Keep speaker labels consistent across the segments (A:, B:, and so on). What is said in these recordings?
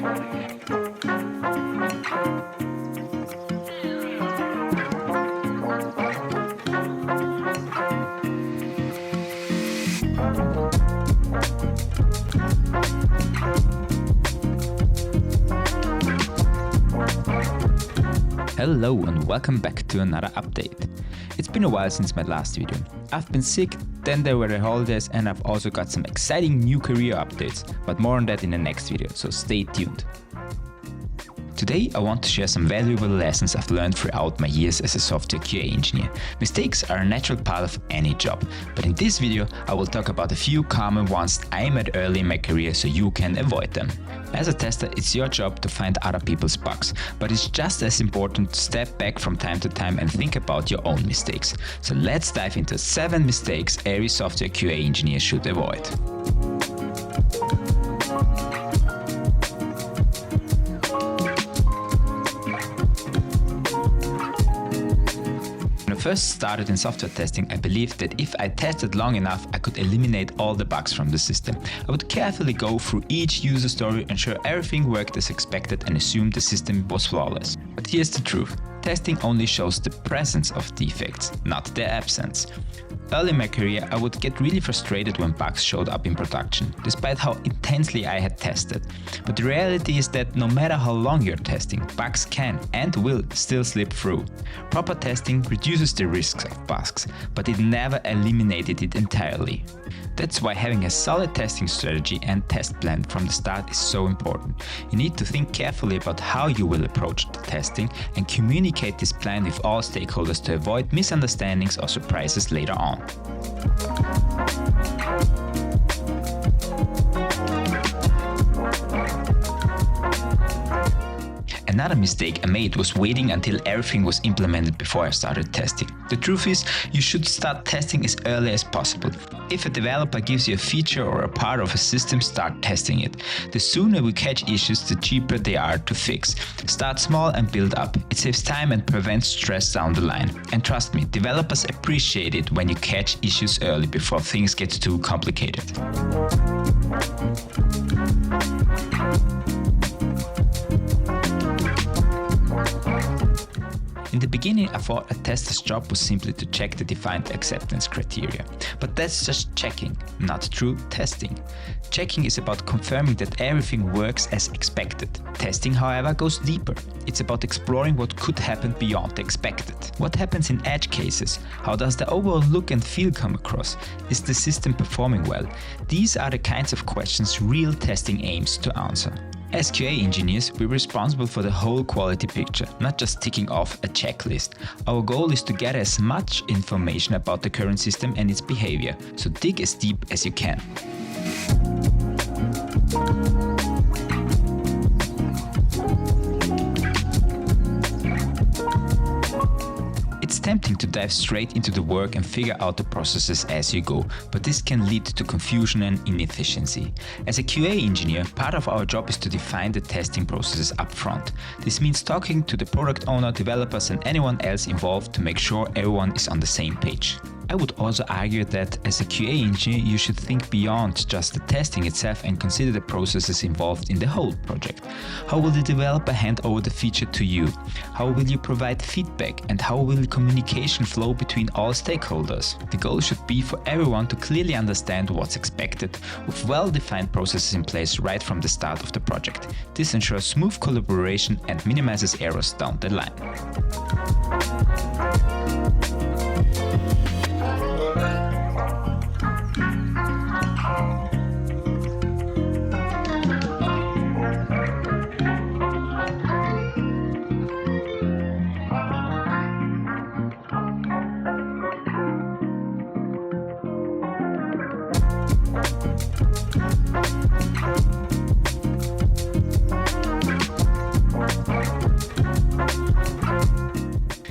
A: Hello and welcome back to another update. It's been a while since my last video. I've been sick, then there were the holidays, and I've also got some exciting new career updates, but more on that in the next video, so stay tuned. Today I want to share some valuable lessons I've learned throughout my years as a software QA engineer. Mistakes are a natural part of any job, but in this video I will talk about a few common ones I made early in my career so you can avoid them. As a tester, it's your job to find other people's bugs, but it's just as important to step back from time to time and think about your own mistakes. So let's dive into 7 mistakes every software QA engineer should avoid. When I first started in software testing, I believed that if I tested long enough, I could eliminate all the bugs from the system. I would carefully go through each user story, ensure everything worked as expected, and assume the system was flawless. But here's the truth. Testing only shows the presence of defects, not their absence. Early in my career, I would get really frustrated when bugs showed up in production, despite how intensely I had tested. But the reality is that no matter how long you're testing, bugs can and will still slip through. Proper testing reduces the risks of bugs, but it never eliminated it entirely. That's why having a solid testing strategy and test plan from the start is so important. You need to think carefully about how you will approach the testing and communicate this plan with all stakeholders to avoid misunderstandings or surprises later on. Another mistake I made was waiting until everything was implemented before I started testing. The truth is, you should start testing as early as possible. If a developer gives you a feature or a part of a system, start testing it. The sooner we catch issues, the cheaper they are to fix. Start small and build up. It saves time and prevents stress down the line. And trust me, developers appreciate it when you catch issues early before things get too complicated. In the beginning, I thought a tester's job was simply to check the defined acceptance criteria. But that's just checking, not true testing. Checking is about confirming that everything works as expected. Testing, however, goes deeper. It's about exploring what could happen beyond the expected. What happens in edge cases? How does the overall look and feel come across? Is the system performing well? These are the kinds of questions real testing aims to answer. As QA engineers, we're responsible for the whole quality picture, not just ticking off a checklist. Our goal is to get as much information about the current system and its behavior, so dig as deep as you can. It's tempting to dive straight into the work and figure out the processes as you go, but this can lead to confusion and inefficiency. As a QA engineer, part of our job is to define the testing processes up front. This means talking to the product owner, developers, and anyone else involved to make sure everyone is on the same page. I would also argue that as a QA engineer, you should think beyond just the testing itself and consider the processes involved in the whole project. How will the developer hand over the feature to you? How will you provide feedback? And how will the communication flow between all stakeholders? The goal should be for everyone to clearly understand what's expected, with well-defined processes in place right from the start of the project. This ensures smooth collaboration and minimizes errors down the line.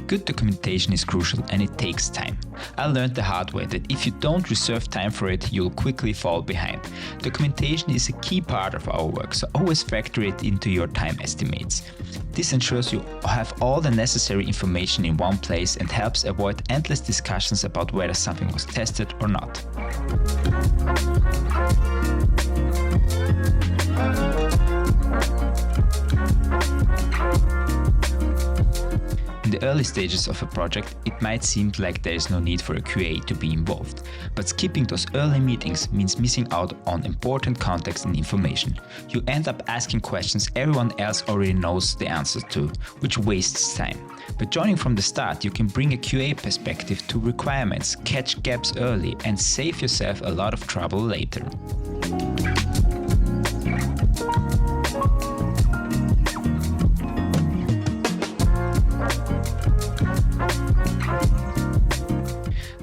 A: Good documentation is crucial and it takes time. I learned the hard way that if you don't reserve time for it, you'll quickly fall behind. Documentation is a key part of our work, so always factor it into your time estimates. This ensures you have all the necessary information in one place and helps avoid endless discussions about whether something was tested or not. early stages of a project, it might seem like there is no need for a QA to be involved, but skipping those early meetings means missing out on important context and information. You end up asking questions everyone else already knows the answers to, which wastes time. By joining from the start, you can bring a QA perspective to requirements, catch gaps early, and save yourself a lot of trouble later.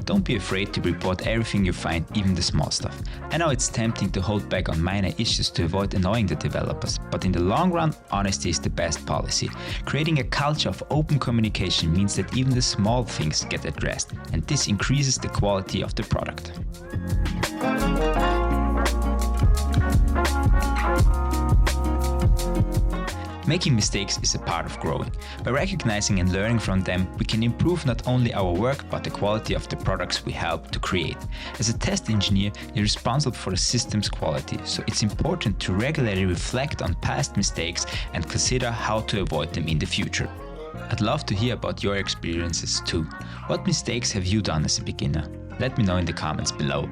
A: Don't be afraid to report everything you find, even the small stuff. I know it's tempting to hold back on minor issues to avoid annoying the developers, but in the long run, honesty is the best policy. Creating a culture of open communication means that even the small things get addressed, and this increases the quality of the product. Making mistakes is a part of growing. By recognizing and learning from them, we can improve not only our work, but the quality of the products we help to create. As a test engineer, you're responsible for the system's quality, so it's important to regularly reflect on past mistakes and consider how to avoid them in the future. I'd love to hear about your experiences too. What mistakes have you done as a beginner? Let me know in the comments below.